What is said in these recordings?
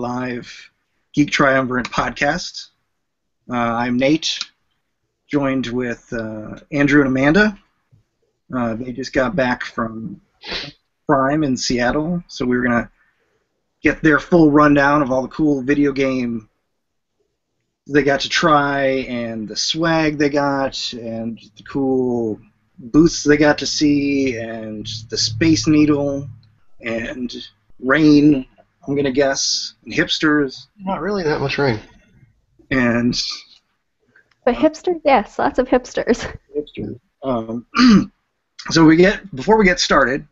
live Geek Triumvirate podcast. I'm Nate, joined with Andrew and Amanda. They just got back from Prime in Seattle, so we were going to get their full rundown of all the cool video game they got to try, and the swag they got, and the cool booths they got to see, and the Space Needle, and rain, I'm going to guess, and hipsters. Not really that much rain. And but hipsters, yes, lots of hipsters. Hipsters. So before we get started,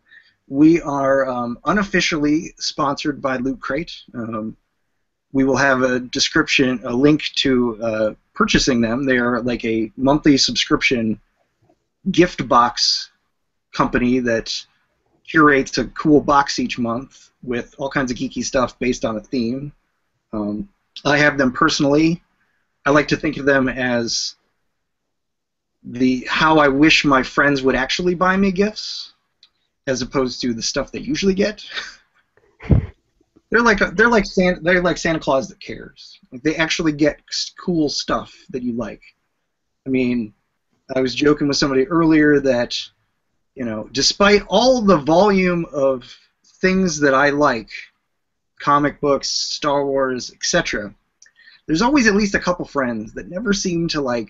we are unofficially sponsored by Loot Crate. We will have a link to purchasing them. They are like a monthly subscription gift box company that curates a cool box each month with all kinds of geeky stuff based on a theme. I have them personally. I like to think of them as how I wish my friends would actually buy me gifts, as opposed to the stuff they usually get. They're like Santa Claus that cares. Like, they actually get cool stuff that you like. I mean, I was joking with somebody earlier that, despite all the volume of things that I like, comic books, Star Wars, etc., there's always at least a couple friends that never seem to like.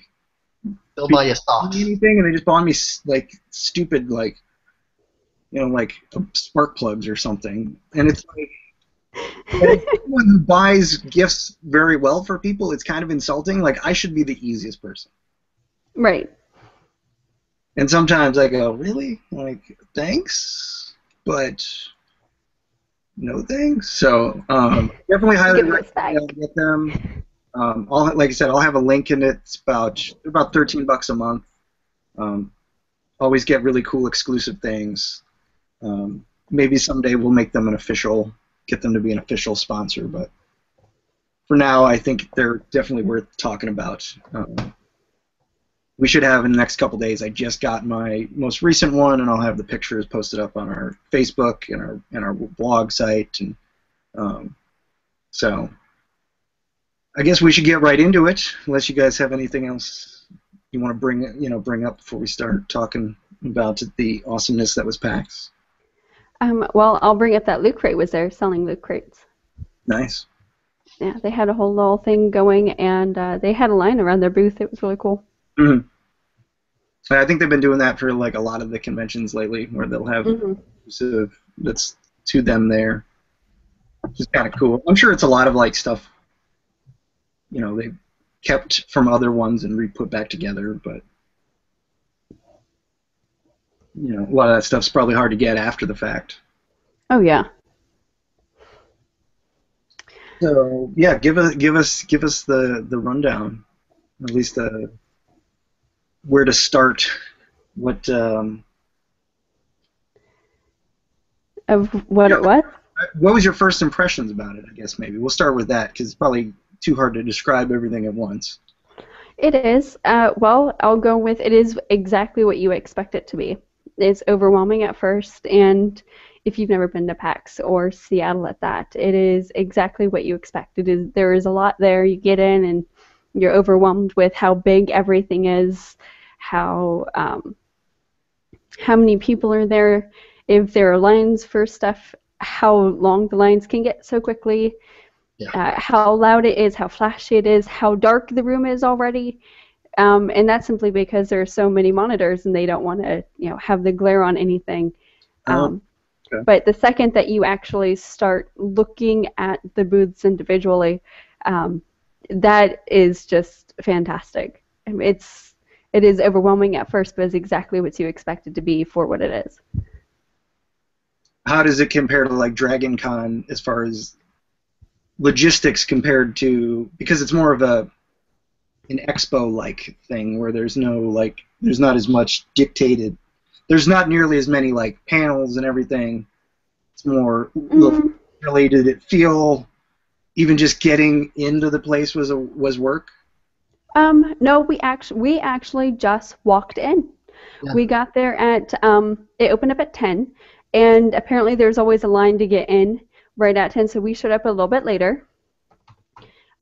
They'll buy you socks. Anything, and they just buy me like stupid like spark plugs or something, and it's like. Someone who buys gifts very well for people, it's kind of insulting. Like, I should be the easiest person. Right. And sometimes I go, really? Like, thanks, but no thanks. So definitely highly recommend to get them. Like I said, I'll have a link in it. It's about $13 a month. Always get really cool exclusive things. Maybe someday we'll make them get them to be an official sponsor, but for now I think they're definitely worth talking about. We should have in the next couple days. I just got my most recent one, and I'll have the pictures posted up on our Facebook and our blog site, and so I guess we should get right into it, unless you guys have anything else you want to bring up before we start talking about the awesomeness that was PAX. Well, I'll bring up that Loot Crate was there selling Loot Crates. Nice. Yeah, they had a whole little thing going, and they had a line around their booth. It was really cool. Mm-hmm. I think they've been doing that for like a lot of the conventions lately, where they'll have exclusive that's to them there, which is kind of cool. I'm sure it's a lot of like stuff, they kept from other ones and re-put back together, but. A lot of that stuff's probably hard to get after the fact. Oh yeah. So yeah, give us the rundown, at least where to start. What of what? What was your first impressions about it? I guess maybe we'll start with that because it's probably too hard to describe everything at once. It is. Well, I'll go with it is exactly what you expect it to be. It's overwhelming at first, and if you've never been to PAX or Seattle at that, it is exactly what you expect. There is a lot there. You get in, and you're overwhelmed with how big everything is, how many people are there, if there are lines for stuff, how long the lines can get so quickly, how loud it is, how flashy it is, how dark the room is already. And that's simply because there are so many monitors and they don't want to, have the glare on anything. Okay. But the second that you actually start looking at the booths individually, that is just fantastic. It is overwhelming at first, but it's exactly what you expect it to be for what it is. How does it compare to like Dragon Con as far as logistics compared to, because it's more of an expo-like thing where there's not as much dictated. There's not nearly as many like panels and everything. It's more related. Did it feel even just getting into the place was work? No, we actually just walked in. Yeah. We got there at it opened up at 10, and apparently there's always a line to get in right at 10, so we showed up a little bit later.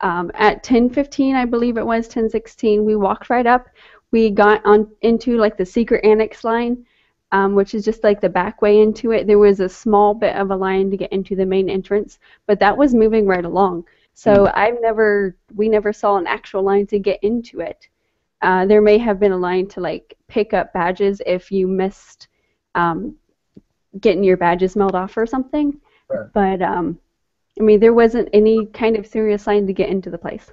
At 10:15, I believe it was 10:16, we walked right up. We got on into like the secret annex line, which is just like the back way into it. There was a small bit of a line to get into the main entrance, but that was moving right along. So we never saw an actual line to get into it. There may have been a line to like pick up badges if you missed getting your badges mailed off or something. Right. But I mean, there wasn't any kind of serious line to get into the place.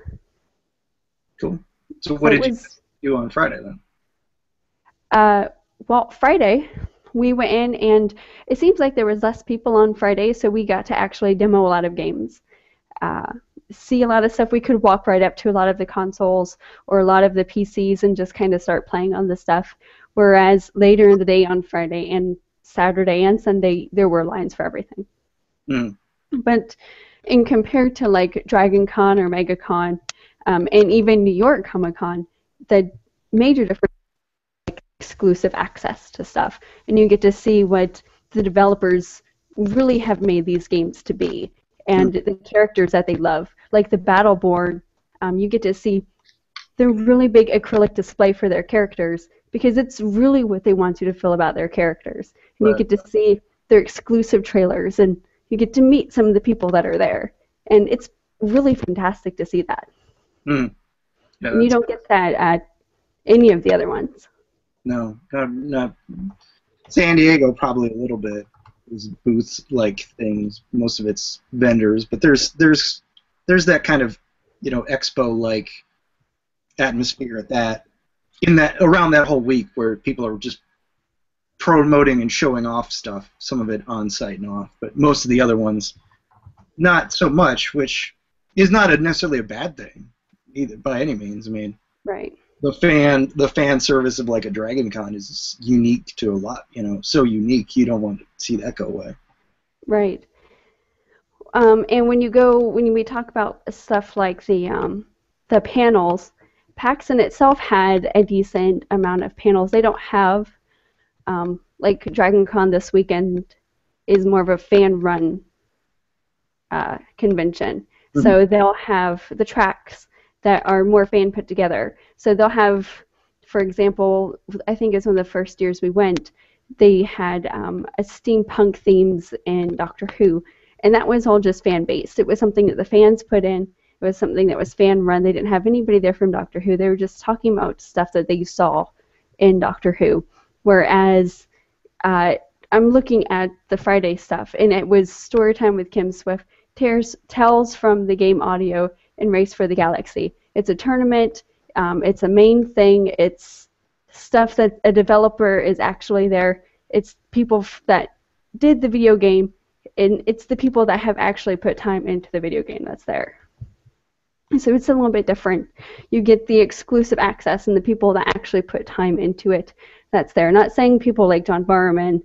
Cool. So what did you do on Friday then? Well, Friday, we went in, and it seems like there was less people on Friday, so we got to actually demo a lot of games. See a lot of stuff. We could walk right up to a lot of the consoles or a lot of the PCs and just kind of start playing on the stuff. Whereas later in the day on Friday and Saturday and Sunday, there were lines for everything. Mm. But in compared to like Dragon Con or MegaCon, and even New York Comic Con, the major difference is like exclusive access to stuff, and you get to see what the developers really have made these games to be, and the characters that they love. Like the battle board, you get to see the really big acrylic display for their characters because it's really what they want you to feel about their characters. And you get to see their exclusive trailers, and you get to meet some of the people that are there. And it's really fantastic to see that. Mm. Yeah, and you don't get that at any of the other ones. No, not San Diego, probably a little bit. There's booths-like things. Most of it's vendors, but there's that kind of, expo-like atmosphere around that whole week where people are just promoting and showing off stuff. Some of it on site and off, but most of the other ones not so much, which is not necessarily a bad thing either by any means. I mean, right. The fan service of like a Dragon Con is unique to a lot, so unique you don't want to see that go away. Right. And when we talk about stuff like the panels, PAX in itself had a decent amount of panels. They don't have like Dragon Con this weekend is more of a fan-run convention. Mm-hmm. So they'll have the tracks that are more fan put together. So they'll have, for example, I think it's one of the first years we went, they had a steampunk themes in Doctor Who, and that was all just fan-based. It was something that the fans put in. It was something that was fan-run. They didn't have anybody there from Doctor Who. They were just talking about stuff that they saw in Doctor Who. Whereas I'm looking at the Friday stuff, and it was Storytime with Kim Swift, Tales from the Game Audio, and Race for the Galaxy. It's a tournament. It's a main thing. It's stuff that a developer is actually there. It's people that did the video game, and it's the people that have actually put time into the video game that's there. So it's a little bit different. You get the exclusive access and the people that actually put time into it that's there. Not saying people like John Barrowman,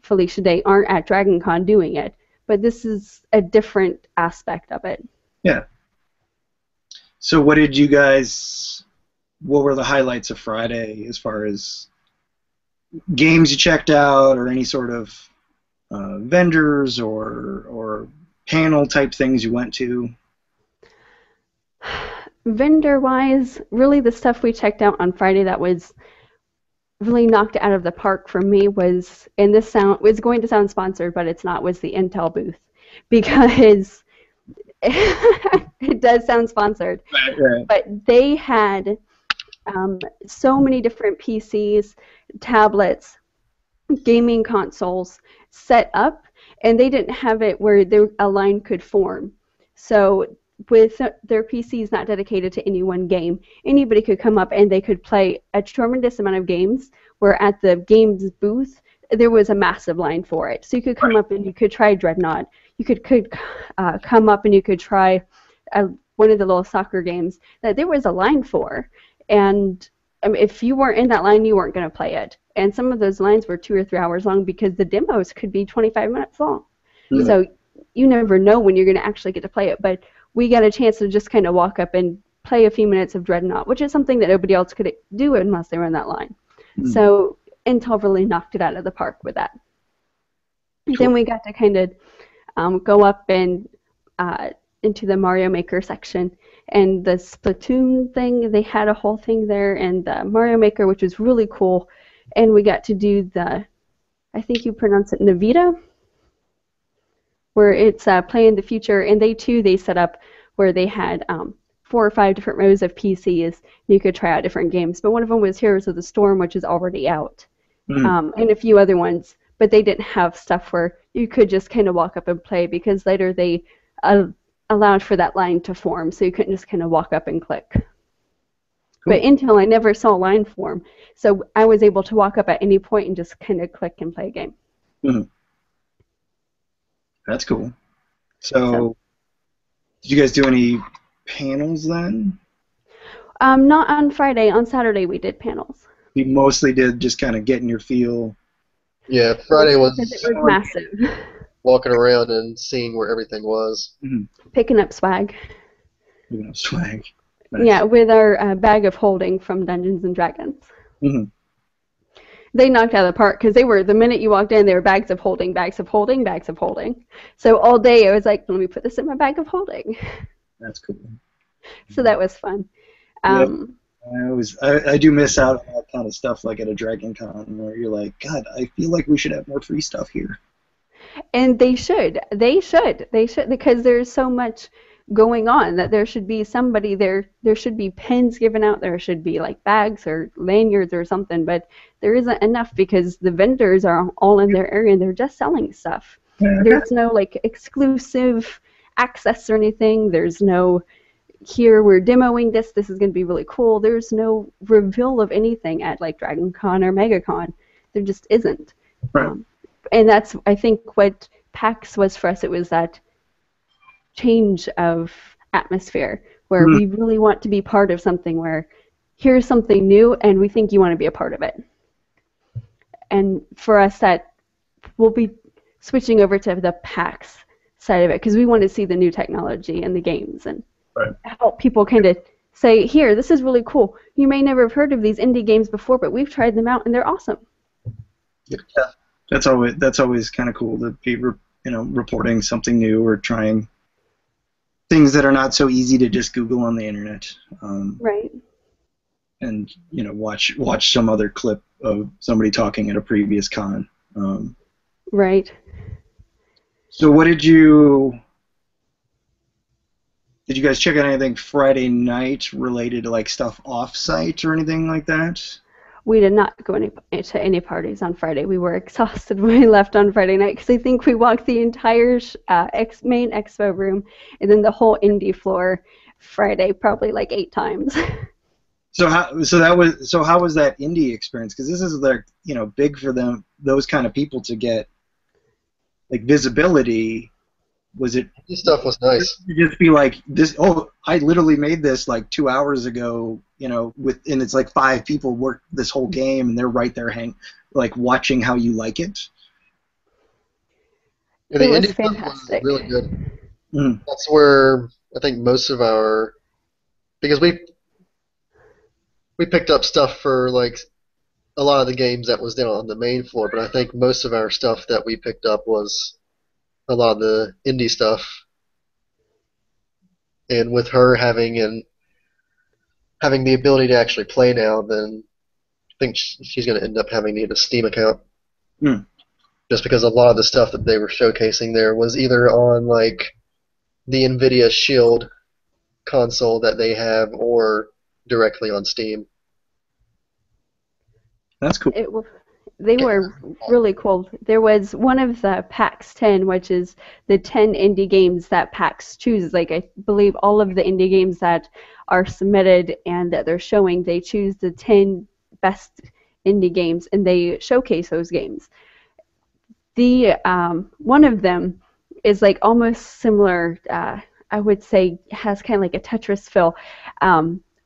Felicia Day aren't at Dragon Con doing it, but this is a different aspect of it. Yeah. So what were the highlights of Friday as far as games you checked out or any sort of vendors or panel type things you went to? Vendor-wise, really the stuff we checked out on Friday that was really knocked out of the park for me was, and this was going to sound sponsored, but it's not, was the Intel booth. Because it does sound sponsored, right. But they had so many different PCs, tablets, gaming consoles set up, and they didn't have it where a line could form. So with their PCs not dedicated to any one game, anybody could come up and they could play a tremendous amount of games, where at the games booth there was a massive line for it. So you could come up and you could try Dreadnought. You could come up and you could try one of the little soccer games that there was a line for. And if you weren't in that line, you weren't going to play it. And some of those lines were 2 or 3 hours long because the demos could be 25 minutes long. Mm-hmm. So you never know when you're going to actually get to play it. But we got a chance to just kind of walk up and play a few minutes of Dreadnought, which is something that nobody else could do unless they were in that line. Mm-hmm. So Intel really knocked it out of the park with that. Cool. Then we got to kind of go up and into the Mario Maker section. And the Splatoon thing, they had a whole thing there, and the Mario Maker, which was really cool. And we got to do the, I think you pronounce it Navita, where it's play in the future. And they set up where they had 4 or 5 different rows of PCs. You could try out different games. But one of them was Heroes of the Storm, which is already out, and a few other ones. But they didn't have stuff where you could just kind of walk up and play, because later they allowed for that line to form, so you couldn't just kind of walk up and click. Cool. But Intel, I never saw a line form, so I was able to walk up at any point and just kind of click and play a game. That's cool. So, did you guys do any panels then? Not on Friday. On Saturday we did panels. We mostly did just kind of getting your feel. Yeah, Friday was massive. Walking around and seeing where everything was. Picking up swag. Picking up swag. Nice. Yeah, with our bag of holding from Dungeons and Dragons. They knocked out of the park, because they were, the minute you walked in, they were bags of holding, bags of holding, bags of holding. So all day I was like, let me put this in my bag of holding. That's cool. So that was fun. I do miss out on that kind of stuff, like at a Dragon Con, where you're like, God, I feel like we should have more free stuff here. And they should, because there's so much going on that there should be somebody there. There should be pins given out. There should be like bags or lanyards or something, but there isn't enough, because the vendors are all in their area and they're just selling stuff. There's no like exclusive access or anything. There's no, here we're demoing this is going to be really cool. There's no reveal of anything at like Dragon Con or MegaCon. There just isn't. Right. And that's, I think, what PAX was for us. It was that change of atmosphere where we really want to be part of something, where here's something new and we think you want to be a part of it. And for us, that we'll be switching over to the PAX side of it, because we want to see the new technology and the games and help people kind of say, here, this is really cool. You may never have heard of these indie games before, but we've tried them out and they're awesome. Yeah. That's always kind of cool to be reporting something new or trying things that are not so easy to just Google on the internet. Right. And watch some other clip of somebody talking at a previous con. Right. So what did you guys check out anything Friday night related to like stuff off-site or anything like that? We did not go to any parties on Friday. We were exhausted when we left on Friday night, because I think we walked the entire main expo room and then the whole indie floor Friday probably like 8 times. So how was that indie experience? Because this is big for them, those kind of people, to get like visibility. Was it? This stuff was nice. Just be like this. Oh, I literally made this like 2 hours ago. And it's like 5 people worked this whole game, and they're right there, watching how you like it. Yeah, the it was indie fantastic. Stuff was really good. That's where I think most of our, because we picked up stuff for like a lot of the games that was down on the main floor, but I think most of our stuff that we picked up was a lot of the indie stuff. And with her having the ability to actually play now, then I think she's going to end up having to need a Steam account. Just because a lot of the stuff that they were showcasing there was either on like the NVIDIA Shield console that they have, or directly on Steam. That's cool. They were really cool. There was one of the PAX 10, which is the 10 indie games that PAX chooses. Like, I believe all of the indie games that are submitted and that they're showing, they choose the 10 best indie games and they showcase those games. The one of them is like almost similar. I would say has kind of like a Tetris feel.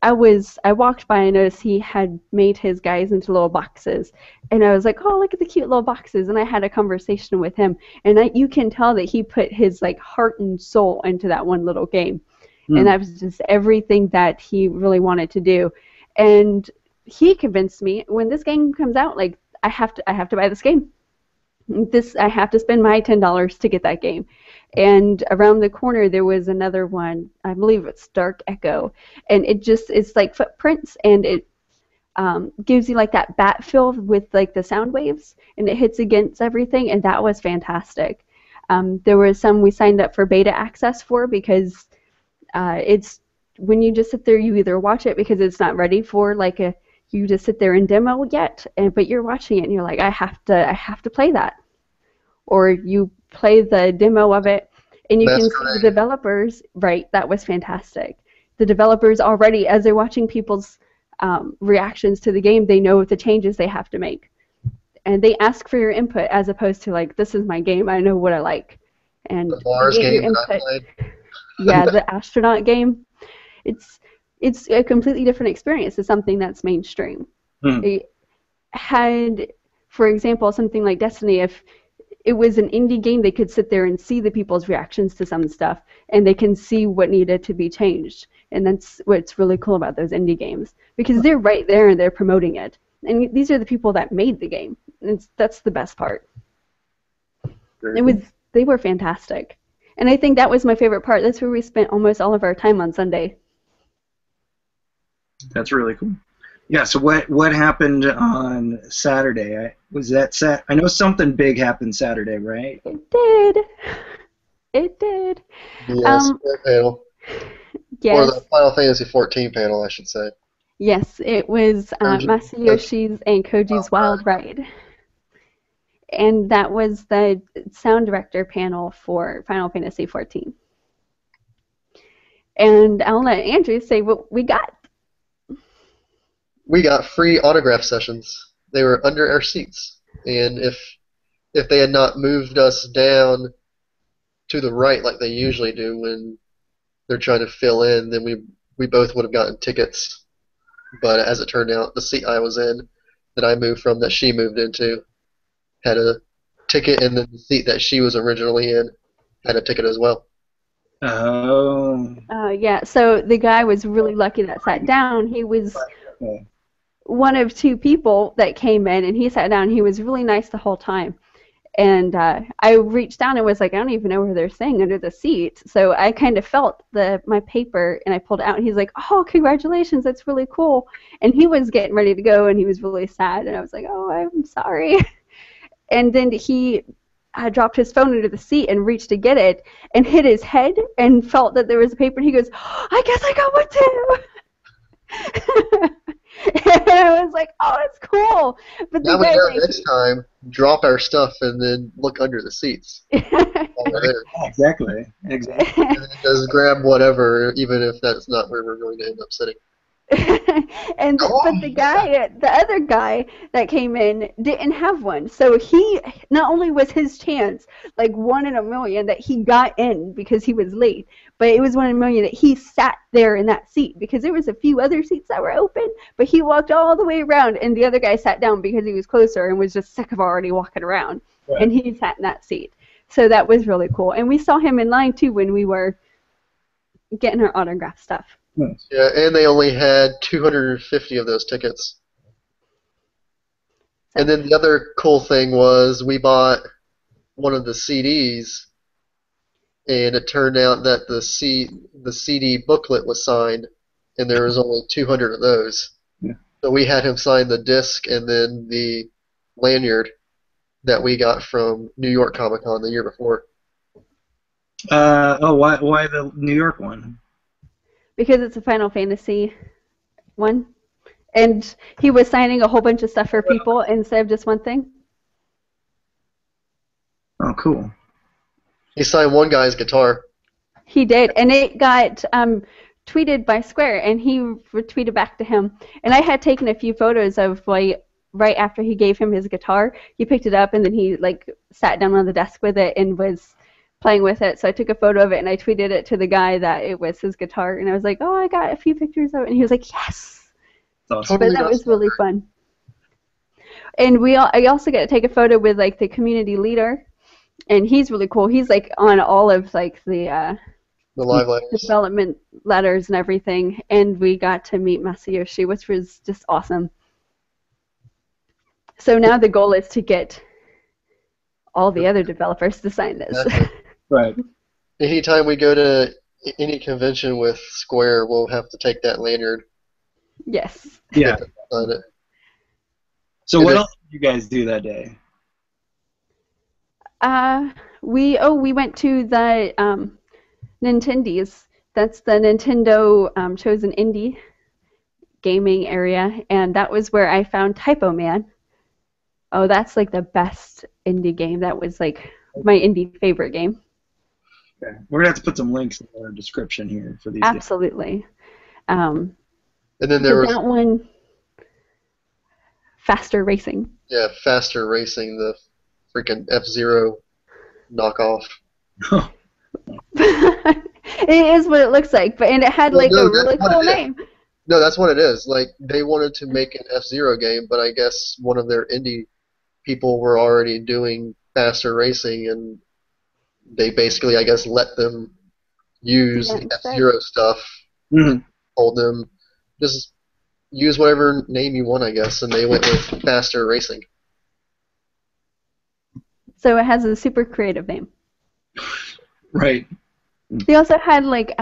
I walked by and noticed he had made his guys into little boxes, and I was like, oh, look at the cute little boxes, and I had a conversation with him, and you can tell that he put his like heart and soul into that one little game, and that was just everything that he really wanted to do, and he convinced me when this game comes out, like I have to buy this game, I have to spend my $10 to get that game. And around the corner there was another one, I believe it's Dark Echo, and it's like footprints, and it gives you like that bat feel with like the sound waves, and it hits against everything, and that was fantastic. There was some we signed up for beta access for because it's when you just sit there, you either watch it because it's not ready for like you just sit there and demo yet, but you're watching it and you're like, I have to play that, or you play the demo of it and you can see the developers. Right, that was fantastic. The developers already, as they're watching people's reactions to the game, they know the changes they have to make, and they ask for your input as opposed to like, this is my game, I know what I like, and the Mars get your game that I input. played. Yeah, the astronaut game. It's a completely different experience. It's something that's mainstream. It had, for example, something like Destiny. If it was an indie game, they could sit there and see the people's reactions to some stuff, and they can see what needed to be changed. And that's what's really cool about those indie games, because they're right there and they're promoting it. And these are the people that made the game. And that's the best part. They were fantastic. And I think that was my favorite part. That's where we spent almost all of our time on Sunday. That's really cool. Yeah, so what happened on Saturday? I know something big happened Saturday, right? It did. It did. Yes, panel. Yes. Or the Final Fantasy 14 panel, I should say. Yes, it was Masayoshi's and Koji's Wild Ride. And that was the sound director panel for Final Fantasy 14. And I'll let Andrew say what we got. We got free autograph sessions. They were under our seats. And if they had not moved us down to the right like they usually do when they're trying to fill in, then we both would have gotten tickets. But as it turned out, the seat I was in, that I moved from, that she moved into, had a ticket, and then the seat that she was originally in had a ticket as well. Oh. Yeah, so the guy was really lucky that sat down. He was one of two people that came in, and he sat down. He was really nice the whole time. And I reached down and was like, I don't even know where they're saying under the seat. So I kind of felt my paper, and I pulled it out, and he's like, oh, congratulations, that's really cool. And he was getting ready to go, and he was really sad, and I was like, oh, I'm sorry. And then he dropped his phone into the seat and reached to get it and hit his head and felt that there was a paper, and he goes, oh, I guess I got one too. And I was like, oh, that's cool. But now we know next time, drop our stuff and then look under the seats. Exactly. And just grab whatever, even if that's not where we're going to end up sitting. But the other guy that came in didn't have one, so he not only was his chance like 1 in a million that he got in because he was late, but it was 1 in a million that he sat there in that seat, because there was a few other seats that were open, but he walked all the way around, and the other guy sat down because he was closer and was just sick of already walking around. Right. And he sat in that seat. So that was really cool, and we saw him in line too when we were getting our autograph stuff. Nice. Yeah, and they only had 250 of those tickets. And then the other cool thing was we bought one of the CDs, and it turned out that the CD booklet was signed, and there was only 200 of those. Yeah. So we had him sign the disc and then the lanyard that we got from New York Comic Con the year before. Why the New York one? Because it's a Final Fantasy one. And he was signing a whole bunch of stuff for people instead of just one thing. Oh, cool. He signed one guy's guitar. He did, and it got tweeted by Square, and he retweeted back to him. And I had taken a few photos of like right after he gave him his guitar. He picked it up, and then he like sat down on the desk with it and was playing with it. So I took a photo of it and I tweeted it to the guy that it was his guitar, and I was like, oh, I got a few pictures of it, and he was like, yes. Awesome. But that was really fun. And I also got to take a photo with like the community leader, and he's really cool. He's like on all of like the live letters, development letters and everything, and we got to meet Masayoshi, which was just awesome. So now the goal is to get all the other developers to sign this. Exactly. Right. Anytime we go to any convention with Square, we'll have to take that lanyard. Yes. Yeah. On it. So what else did you guys do that day? We went to the Nintendies. That's the Nintendo chosen indie gaming area, and that was where I found Typo Man. Oh, that's like the best indie game. That was like my indie favorite game. Okay. We're gonna have to put some links in the description here for these. Absolutely. And then there was that one, Faster Racing. Yeah, Faster Racing, the freaking F-Zero knockoff. It is what it looks like, and it had like a really cool name. No, that's what it is. Like, they wanted to make an F-Zero game, but I guess one of their indie people were already doing Faster Racing, and they basically, I guess, let them use the F-Zero stuff, told them, just use whatever name you want, I guess, and they went with Faster Racing. So it has a super creative name. Right. They also had like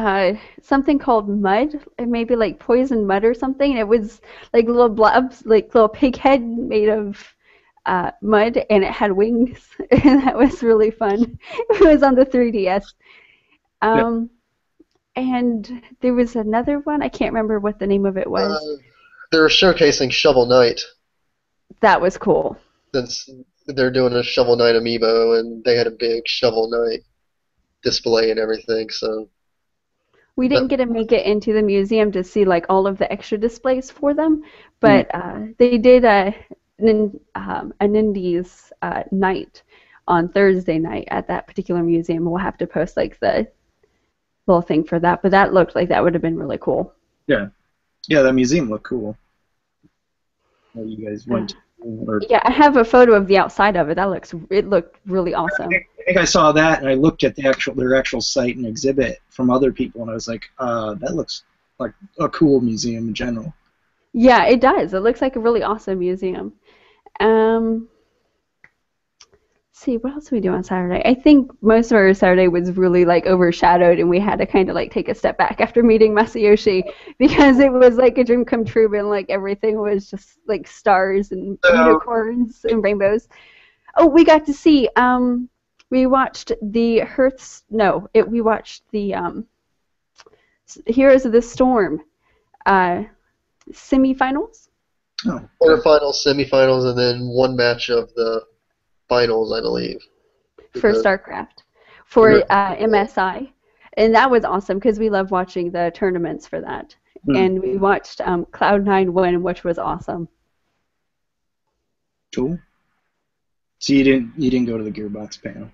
something called mud, maybe like poison mud or something. It was like little blobs, like little pig head made of mud, and it had wings, and that was really fun. It was on the 3DS. And there was another one. I can't remember what the name of it was. They were showcasing Shovel Knight. That was cool. Since they're doing a Shovel Knight amiibo, and they had a big Shovel Knight display and everything, so we didn't get to make it into the museum to see like all of the extra displays for them, but they did an indies night on Thursday night at that particular museum. We'll have to post like the little thing for that, but that looked like that would have been really cool. Yeah, that museum looked cool. Well, you guys went yeah, I have a photo of the outside of it. It looked really awesome. I think I saw that, and I looked at their actual site and exhibit from other people, and I was like, that looks like a cool museum in general. Yeah, it does. It looks like a really awesome museum. See, what else did we do on Saturday? I think most of our Saturday was really like overshadowed, and we had to kind of like take a step back after meeting Masayoshi, because it was like a dream come true, and like everything was just like stars and unicorns and rainbows. Oh, we got to see. We watched the we watched the Heroes of the Storm semifinals. Oh. Quarterfinals, semifinals, and then one match of the finals, I believe. For StarCraft, for MSI. And that was awesome because we love watching the tournaments for that. And we watched Cloud9 win, which was awesome. Cool. So you didn't go to the Gearbox panel?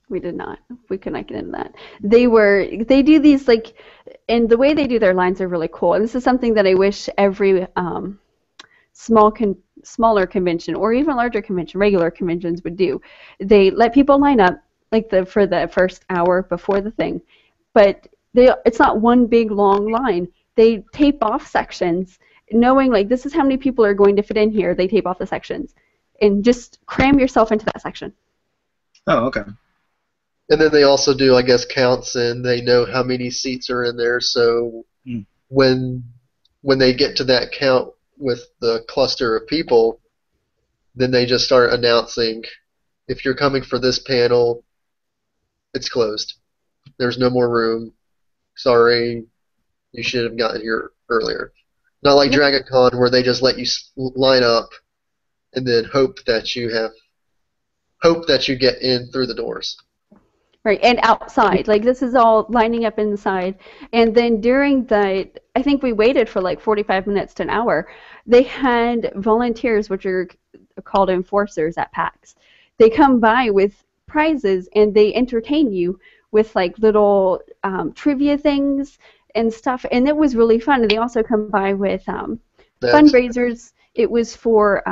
We did not. We could not get into that. They do these like, and the way they do their lines are really cool. And this is something that I wish every smaller convention or even larger convention, regular conventions would do. They let people line up like for the first hour before the thing, but it's not one big long line. They tape off sections, knowing like this is how many people are going to fit in here. They tape off the sections, and just cram yourself into that section. Oh, okay. And then they also do, I guess, counts, and they know how many seats are in there. So when they get to that count with the cluster of people, then they just start announcing, if you're coming for this panel, it's closed. There's no more room. Sorry, you should have gotten here earlier. Not like Dragon Con, where they just let you line up and then hope that you get in through the doors. Right, and outside. Like, this is all lining up inside. And then during I think we waited for like 45 minutes to an hour. They had volunteers, which are called enforcers at PAX. They come by with prizes, and they entertain you with like little trivia things and stuff. And it was really fun. And they also come by with fundraisers. It was for,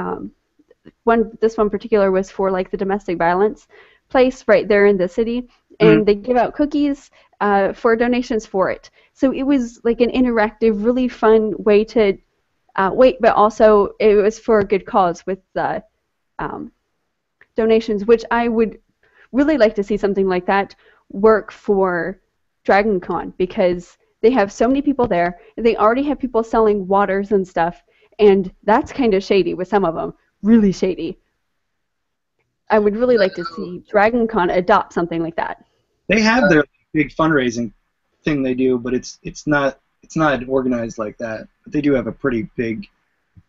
this one particular was for like the domestic violence place right there in the city, and they give out cookies for donations for it. So it was like an interactive, really fun way to wait, but also it was for a good cause with the donations, which I would really like to see something like that work for Dragon Con, because they have so many people there. They already have people selling waters and stuff, and that's kind of shady with some of them. Really shady. I would really like to see Dragon Con adopt something like that. They have their big fundraising thing they do, but it's not organized like that. But they do have a pretty big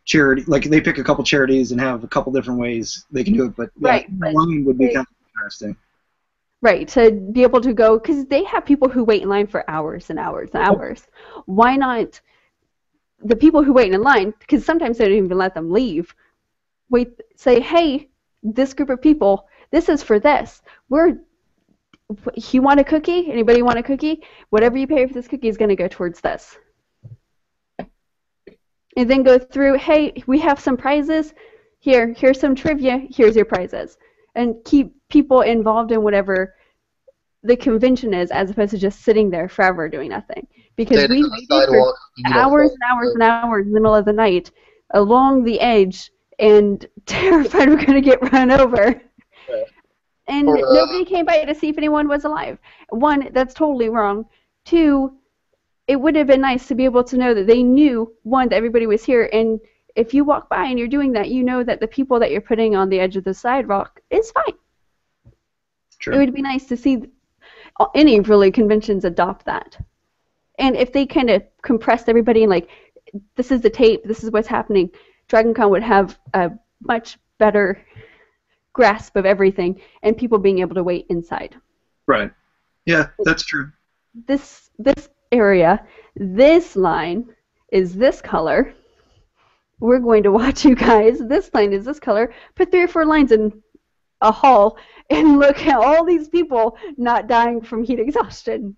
charity. Like they pick a couple charities and have a couple different ways they can do it. But right, line would be kind of interesting. Right, to be able to go, because they have people who wait in line for hours and hours and hours. Why not the people who wait in line, because sometimes they don't even let them leave, say, hey, this group of people, this is for this. You want a cookie? Anybody want a cookie? Whatever you pay for this cookie is going to go towards this. And then go through, hey, we have some prizes. Here's some trivia. Here's your prizes. And keep people involved in whatever the convention is, as opposed to just sitting there forever doing nothing. Because we waited for hours and hours and hours in the middle of the night along the edge and terrified we're going to get run over. And nobody came by to see if anyone was alive. One, that's totally wrong. Two, it would have been nice to be able to know that they knew, one, that everybody was here, and if you walk by and you're doing that, you know that the people that you're putting on the edge of the sidewalk is fine. True. It would be nice to see any really conventions adopt that. And if they kind of compressed everybody and like, this is the tape, this is what's happening, Dragon Con would have a much better grasp of everything and people being able to wait inside. Right. Yeah, that's true. This area, this line is this color. We're going to watch you guys. This line is this color. Put 3 or 4 lines in a hall and look at all these people not dying from heat exhaustion.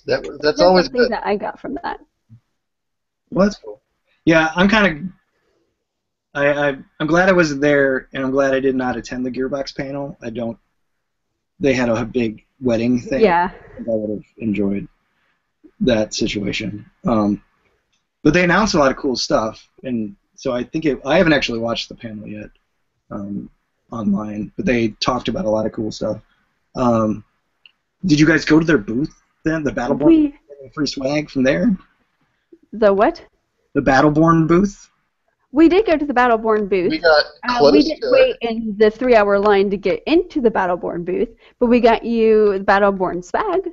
That's always something that I got from that. Well, that's cool. Yeah, I'm kind of. I'm glad I was there, and I'm glad I did not attend the Gearbox panel. They had a big wedding thing. Yeah. I would have enjoyed that situation. But they announced a lot of cool stuff, and so I think I haven't actually watched the panel yet online, but they talked about a lot of cool stuff. Did you guys go to their booth then? The Battleborn free swag from there? The what? The Battleborn booth? We did go to the Battleborn booth. We got close we didn't wait in the 3-hour line to get into the Battleborn booth, but we got you the Battleborn swag.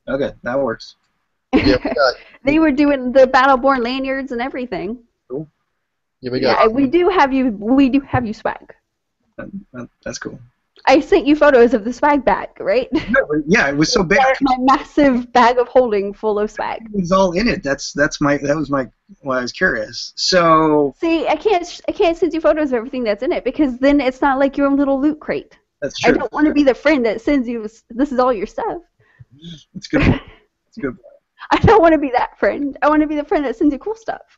Okay, that works. Yeah, they were doing the Battleborn lanyards and everything. Cool. Yeah, we do have you. We do have you swag. That's cool. I sent you photos of the swag bag, right? No, yeah, it was so big. My massive bag of holding full of swag. It was all in it. That was my why I was curious. So see, I can't send you photos of everything that's in it because then it's not like your own little loot crate. That's true. I don't want to be the friend that sends you this is all your stuff. That's good. That's good. I don't want to be that friend. I want to be the friend that sends you cool stuff.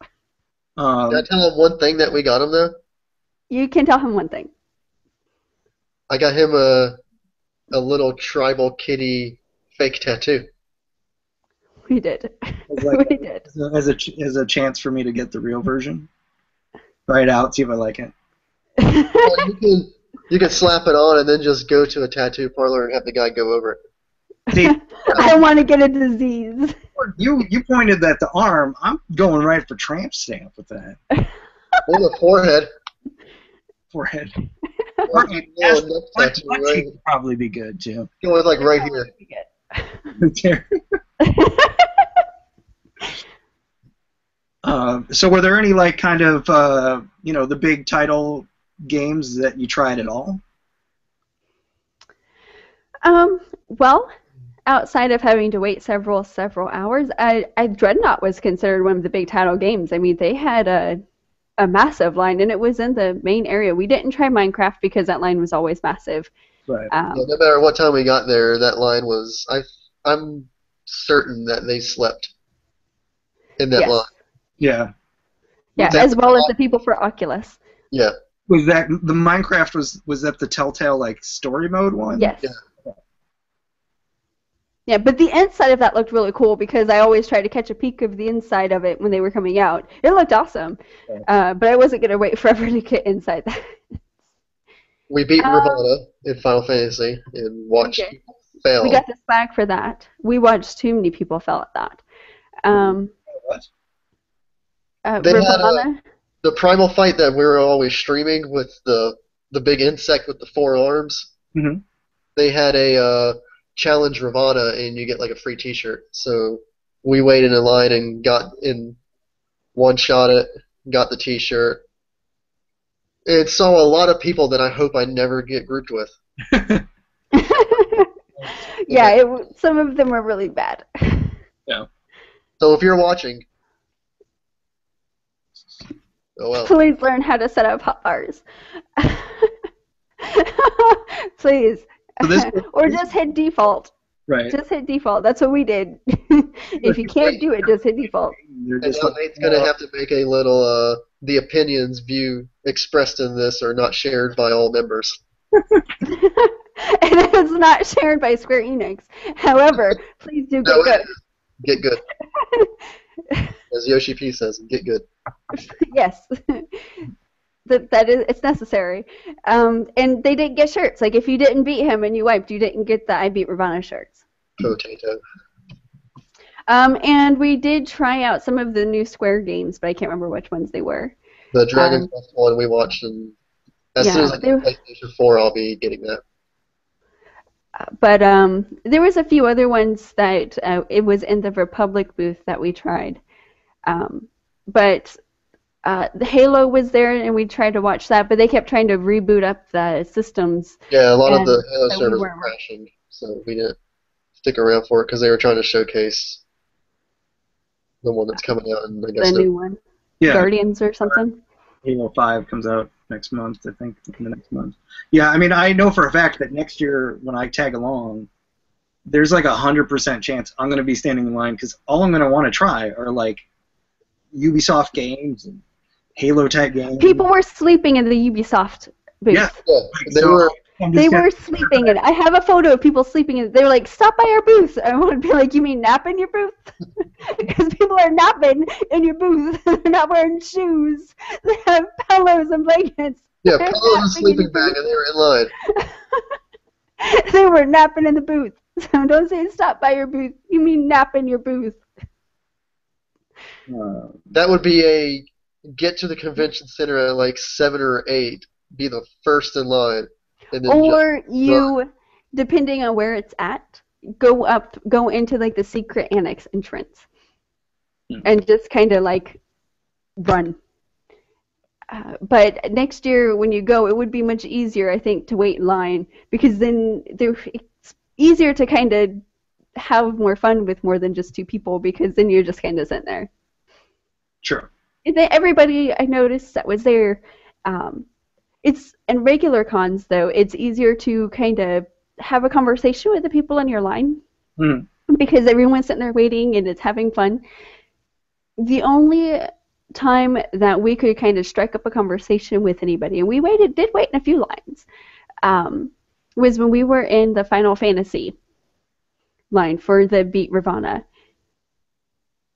Can I tell him one thing that we got him though? You can tell him one thing. I got him a little tribal kitty fake tattoo. We did. Like, we did. As a chance for me to get the real version. Try it out, see if I like it. Well, you can slap it on and then just go to a tattoo parlor and have the guy go over it. See, I don't want to get a disease. You pointed at the arm. I'm going right for tramp stamp with that. Or the forehead. Forehead. Right. Would probably be good too. Go with like right here. So were there any like kind of the big title games that you tried at all? Well, outside of having to wait several hours, Dreadnought was considered one of the big title games. I mean, they had a massive line, and it was in the main area. We didn't try Minecraft because that line was always massive. Right. Yeah, no matter what time we got there, that line was. I'm certain that they slept in that line. Yeah. Yeah, as well as the people for Oculus. Yeah. Was that the Minecraft? Was that the Telltale like story mode one? Yes. Yeah. Yeah, but the inside of that looked really cool because I always tried to catch a peek of the inside of it when they were coming out. It looked awesome, but I wasn't going to wait forever to get inside that. We beat Ravana in Final Fantasy and watched people fail. We got this flag for that. We watched too many people fail at that. What? They Ravana. had the primal fight that we were always streaming with the big insect with the 4 arms. Mm-hmm. They had a challenge Ravana and you get like a free T-shirt. So we waited in line and got in one shot it, got the T-shirt. It saw a lot of people that I hope I never get grouped with. Yeah, some of them were really bad. Yeah. So if you're watching, oh well. Please learn how to set up hotbars. Please. Or just hit default. Right. Just hit default. That's what we did. If you can't do it, just hit default. And now Nate's going to have to make a little, the opinions view expressed in this are not shared by all members. And it's not shared by Square Enix. However, please do get good. Get good. As Yoshi P says, get good. Yes. That is, it's necessary. And they didn't get shirts. Like, if you didn't beat him and you wiped, you didn't get the I Beat Ravana shirts. Potato. And we did try out some of the new Square games, but I can't remember which ones they were. The Dragon Quest one we watched, and as soon as I get PlayStation 4, I'll be getting that. But there was a few other ones that it was in the Republic booth that we tried. But the Halo was there, and we tried to watch that, but they kept trying to reboot up the systems. Yeah, a lot of the Halo servers were crashing, so we didn't stick around for it because they were trying to showcase the one that's coming out. And I guess the new one. Yeah. Guardians or something. Halo 5 comes out next month, I think, in the next month. Yeah, I mean, I know for a fact that next year when I tag along, there's like 100% chance I'm going to be standing in line because all I'm going to want to try are like Ubisoft games and Halo tag games. People were sleeping in the Ubisoft booth. Yeah, they were sleeping in it. I have a photo of people sleeping in it. They were like, stop by our booth. I would be like, you mean nap in your booth? Because people are napping in your booth. They're not wearing shoes. They have pillows and blankets. Yeah, pillows and sleeping bag, and they were in line. They were napping in the booth. So don't say stop by your booth. You mean nap in your booth. That would be a get to the convention center at like 7 or 8, be the first in line. And then or you, depending on where it's at, go into like the secret annex entrance, and just kind of like run. But next year when you go, it would be much easier, I think, to wait in line because then it's easier to kind of have more fun with more than just 2 people because then you're just kind of sitting there. Sure. And then everybody I noticed that was there. It's in regular cons though. It's easier to kind of have a conversation with the people in your line because everyone's sitting there waiting and it's having fun. The only time that we could kind of strike up a conversation with anybody, and we did wait in a few lines, was when we were in the Final Fantasy line for the Beat Ravana.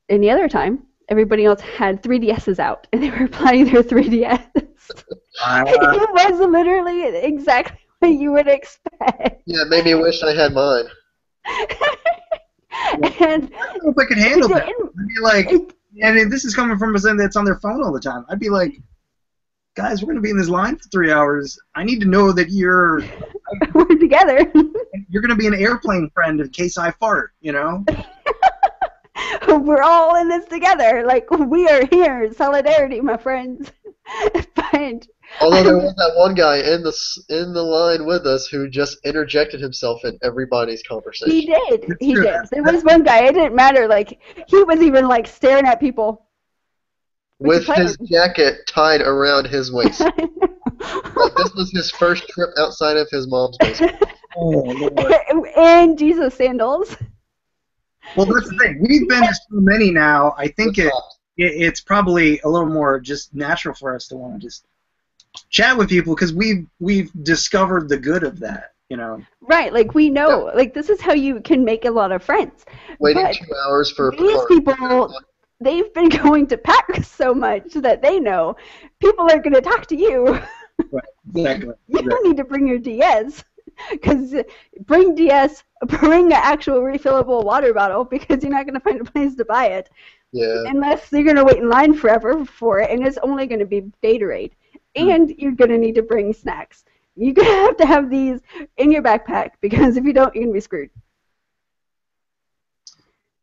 Any other time, everybody else had 3DSs out, and they were playing their 3DS. It was literally exactly what you would expect. Yeah, it made me wish I had mine. And I don't know if I could handle that. I'd be like, and this is coming from a person that's on their phone all the time. I'd be like, guys, we're going to be in this line for 3 hours. I need to know that we're together. You're going to be an airplane friend in case I fart, you know? We're all in this together. Like, we are here. Solidarity, my friends. But although there was that one guy in the line with us who just interjected himself in everybody's conversation. He did. He did. There was one guy. It didn't matter. Like, he was even like staring at people with his jacket tied around his waist. Like, this was his first trip outside of his mom's basement. Oh, Lord. And Jesus sandals. Well, that's the thing. We've been to so many now. I think it's probably a little more just natural for us to want to just chat with people because we've discovered the good of that, you know. Right, like we know, like this is how you can make a lot of friends. Waiting 2 hours for these people, they've been going to PAX so much that they know people are going to talk to you. Right. Exactly. You don't need to bring your DS. Because bring an actual refillable water bottle because you're not going to find a place to buy it. Yeah. Unless you're going to wait in line forever for it, and it's only going to be Gatorade. And you're going to need to bring snacks. You're going to have these in your backpack because if you don't, you're going to be screwed.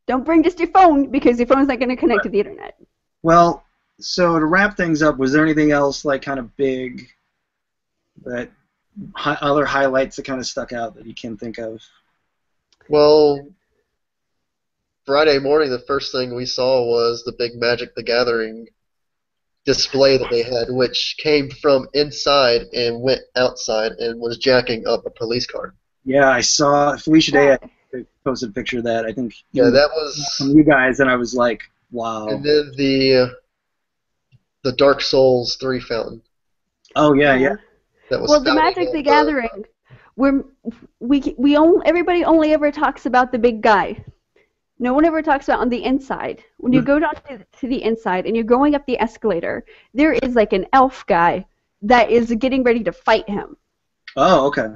Don't bring just your phone because your phone's not going to connect to the internet. Well, so to wrap things up, was there anything else like kind of big that other highlights that kind of stuck out that you can think of? Well, Friday morning, the first thing we saw was the big Magic the Gathering display that they had, which came from inside and went outside and was jacking up a police car. Yeah, I saw Felicia Day posted a picture of that. I think that was from you guys, and I was like, wow. And then the Dark Souls 3 fountain. Oh yeah. Well, the Magic the Gathering, everybody only ever talks about the big guy. No one ever talks about on the inside. When you go down to the inside and you're going up the escalator, there is like an elf guy that is getting ready to fight him. Oh, okay.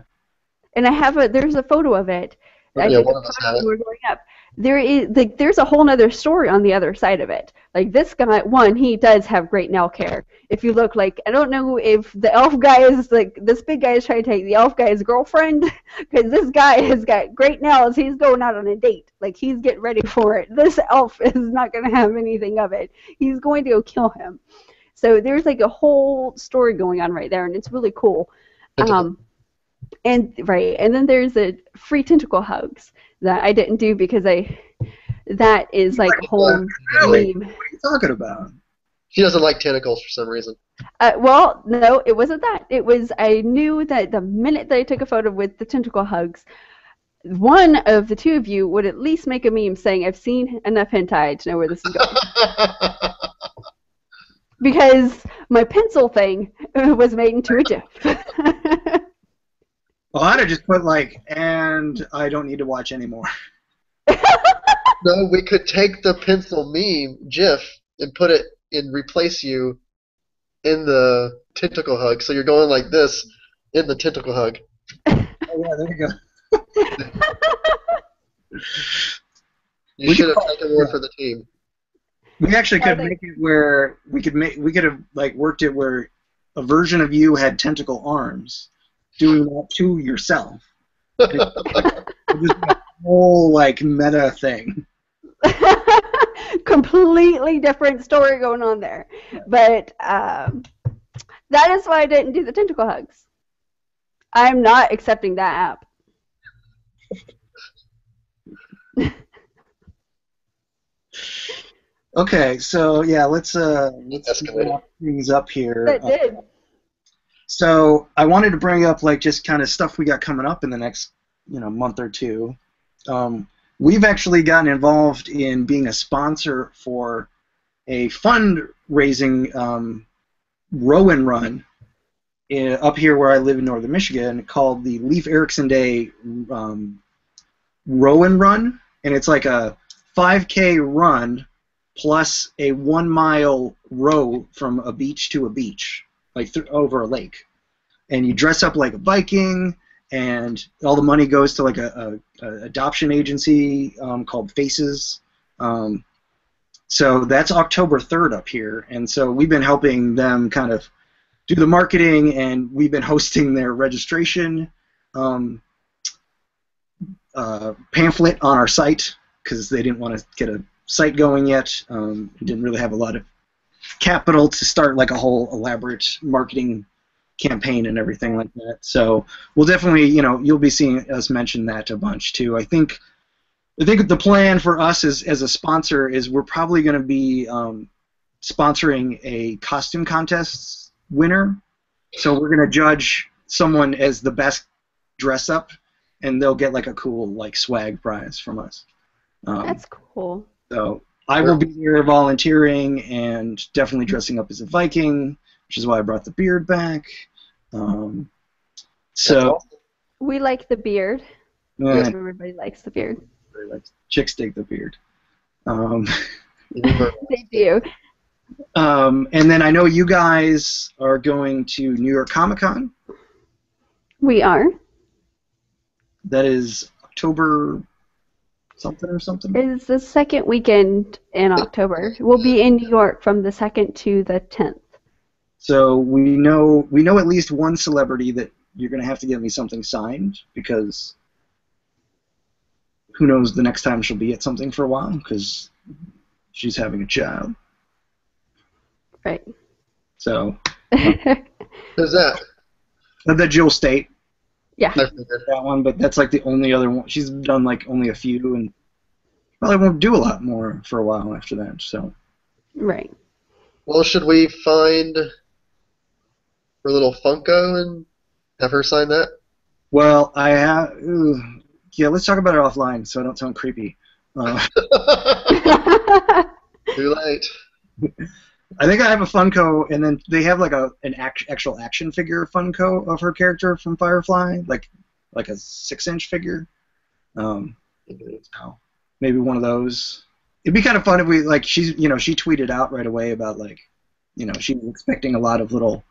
And there's a photo of it. Yeah, one of us had it. We're going up. There's a whole other story on the other side of it. Like this guy, he does have great nail care. If you look, like, I don't know if the elf guy is like, this big guy is trying to take the elf guy's girlfriend, because this guy has got great nails. He's going out on a date. Like, he's getting ready for it. This elf is not going to have anything of it. He's going to go kill him. So there's like a whole story going on right there, and it's really cool. And then there's a free tentacle hugs that I didn't do because that is like a whole meme. What are you talking about? She doesn't like tentacles for some reason. Well, no, it wasn't that. It was, I knew that the minute that I took a photo with the tentacle hugs, one of the two of you would at least make a meme saying, I've seen enough hentai to know where this is going. Because my pencil thing was made into a GIF. Well, I'd have just put like, and I don't need to watch anymore. No, we could take the pencil meme GIF and put it and replace you in the tentacle hug. So you're going like this in the tentacle hug. Oh yeah, there you go. You should have taken one for the team. We actually could make it where we could have like worked it where a version of you had tentacle arms, doing that to yourself. Just a whole like meta thing. Completely different story going on there, but that is why I didn't do the tentacle hugs. I'm not accepting that app. Okay, so yeah, let's wrap things up here. That did. So I wanted to bring up like just kind of stuff we got coming up in the next month or two. We've actually gotten involved in being a sponsor for a fundraising row and run up here where I live in northern Michigan called the Leif Erikson Day row and run, and it's like a 5K run plus a 1 mile row from a beach to a beach, like over a lake. And you dress up like a Viking, and all the money goes to like a adoption agency called Faces. So that's October 3rd up here, and so we've been helping them kind of do the marketing, and we've been hosting their registration pamphlet on our site because they didn't want to get a site going yet. Didn't really have a lot of capital to start like a whole elaborate marketing campaign and everything like that. So we'll definitely, you'll be seeing us mention that a bunch too. I think the plan for us as a sponsor is we're probably going to be sponsoring a costume contest winner. So we're going to judge someone as the best dress up, and they'll get like a cool like swag prize from us. That's cool. So I will be here volunteering and definitely dressing up as a Viking, which is why I brought the beard back. So we like the beard. Everybody likes the beard. Chicks dig the beard. They do. And then I know you guys are going to New York Comic Con. We are. That is October something or something. It's the second weekend in October. We'll be in New York from the 2nd to the 10th. So we know at least one celebrity that you're going to have to get me something signed, because who knows the next time she'll be at something for a while, because she's having a child. Right. So. Who's that? The Jill State. Yeah. That one, but that's like the only other one. She's done like only a few, and probably won't do a lot more for a while after that. So. Right. Well, should we find her little Funko and have her sign that? Well, I have. Yeah, let's talk about it offline, so I don't sound creepy. Too late. I think I have a Funko, and then they have like an actual action figure Funko of her character from Firefly, like a 6-inch figure. So maybe one of those. It'd be kind of fun if we she tweeted out right away about she was expecting a lot of little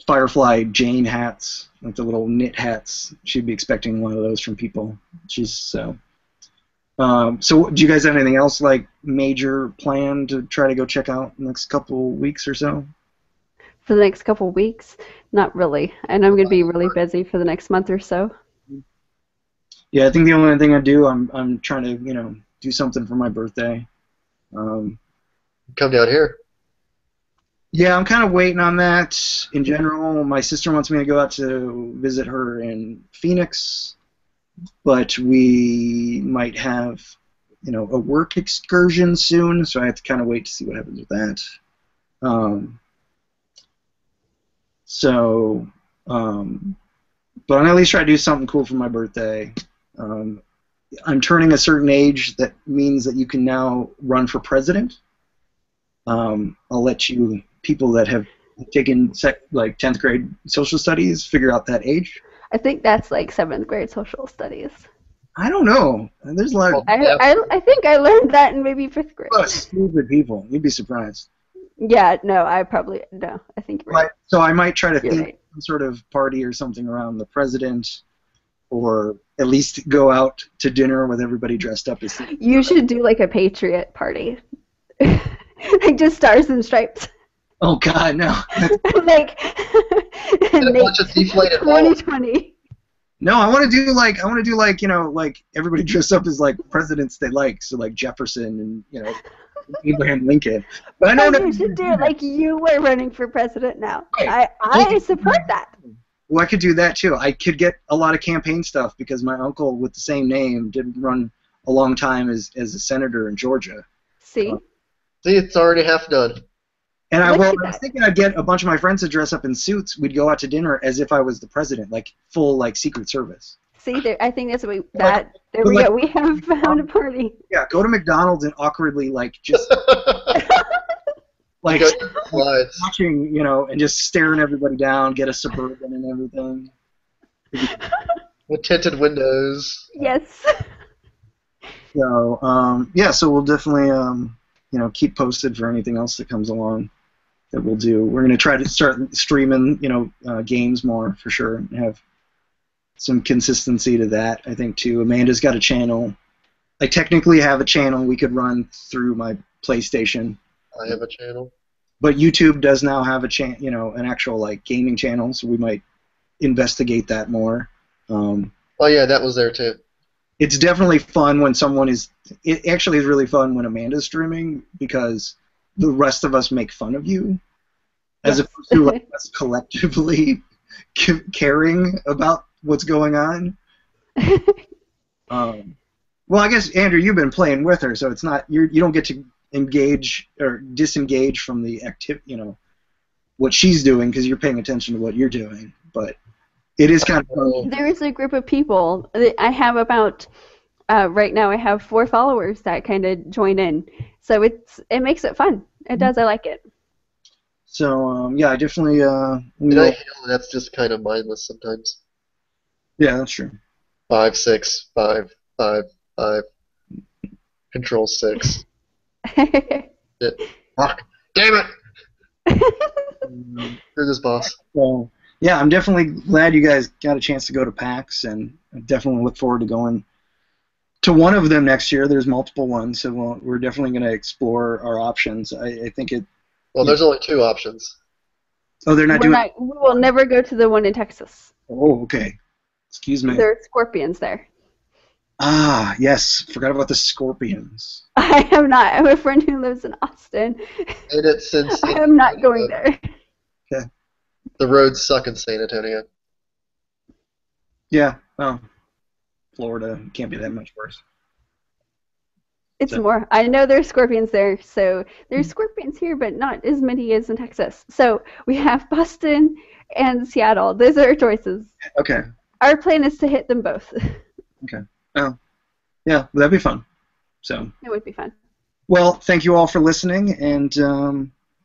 Firefly Jane hats, like the little knit hats. She'd be expecting one of those from people. So do you guys have anything else like major planned to try to go check out in the next couple weeks or so? For the next couple weeks? Not really. And I'm going to be really busy for the next month or so. Yeah, I think the only thing I do, I'm trying to do something for my birthday. Come down here. Yeah, I'm kind of waiting on that. In general, my sister wants me to go out to visit her in Phoenix, but we might have, a work excursion soon, so I have to kind of wait to see what happens with that. But I'm at least try to do something cool for my birthday. I'm turning a certain age that means that you can now run for president. I'll let people that have taken 10th grade social studies figure out that age. I think that's like 7th grade social studies. I don't know. There's a lot of... I think I learned that in maybe 5th grade. Oh, stupid people. You'd be surprised. Yeah, no, I think you're right. So I might try to think some sort of party or something around the president, or at least go out to dinner with everybody dressed up as... You should do like a patriot party. Like just stars and stripes. Oh God, no! Like and a bunch of deflated 2020. No, I want to do like everybody dressed up as like presidents they like, so like Jefferson and Abraham Lincoln. But I know you should do like you were running for president now. Right. I support that. Well, I could do that too. I could get a lot of campaign stuff because my uncle with the same name did run a long time as a senator in Georgia. See, it's already half done. And I was thinking I'd get a bunch of my friends to dress up in suits. We'd go out to dinner as if I was the president, like full Secret Service. See, I think that's what there we go. We have found a party. Yeah, go to McDonald's and awkwardly just watching, and just staring everybody down. Get a Suburban and everything. With tinted windows. Yes. So so we'll definitely keep posted for anything else that comes along that we'll do. We're going to try to start streaming, games more for sure, and have some consistency to that, I think, too. Amanda's got a channel. I technically have a channel we could run through my PlayStation. I have a channel. But YouTube does now have an actual gaming channel, so we might investigate that more. Oh yeah, that was there too. It's definitely fun when someone is... It actually is really fun when Amanda's streaming, because the rest of us make fun of you, as opposed to us collectively caring about what's going on. Well, I guess, Andrew, you've been playing with her, so it's not... You don't get to engage or disengage from the what she's doing, because you're paying attention to what you're doing, but... It is kind of fun. There's a group of people. I have about right now. I have 4 followers that kind of join in, so it makes it fun. It does. I like it. So yeah, I definitely. I feel that's just kind of mindless sometimes. Yeah, that's true. 5, 6, 5, 5, 5. Control 6. Shit. Fuck. Damn it! Who's this boss? So, yeah, I'm definitely glad you guys got a chance to go to PAX, and I definitely look forward to going to one of them next year. There's multiple ones, so we're definitely going to explore our options. I think it. Well, there's only 2 options. Oh, they're not we doing. will never go to the one in Texas. Oh, okay. Excuse me. There are scorpions there. Ah, yes. Forgot about the scorpions. I am not. I have a friend who lives in Austin. And it's since I am not going there. Okay. The roads suck in San Antonio. Yeah. Oh, Florida can't be that much worse. It's more. I know there's scorpions there, so there's scorpions here, but not as many as in Texas. So we have Boston and Seattle. Those are our choices. Okay. Our plan is to hit them both. Okay. Oh, yeah, well, that'd be fun. So. It would be fun. Well, thank you all for listening, and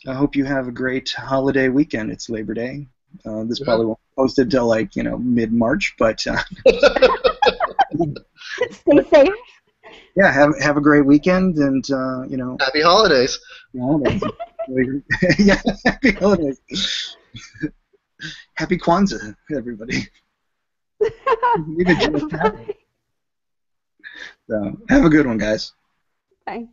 I hope you have a great holiday weekend. It's Labor Day. This probably won't be posted till mid-March, but Stay safe. Yeah, have a great weekend, and Happy holidays. Holidays. Yeah, happy holidays. Happy Kwanzaa, everybody. Leave it just happen. So, have a good one, guys. Bye.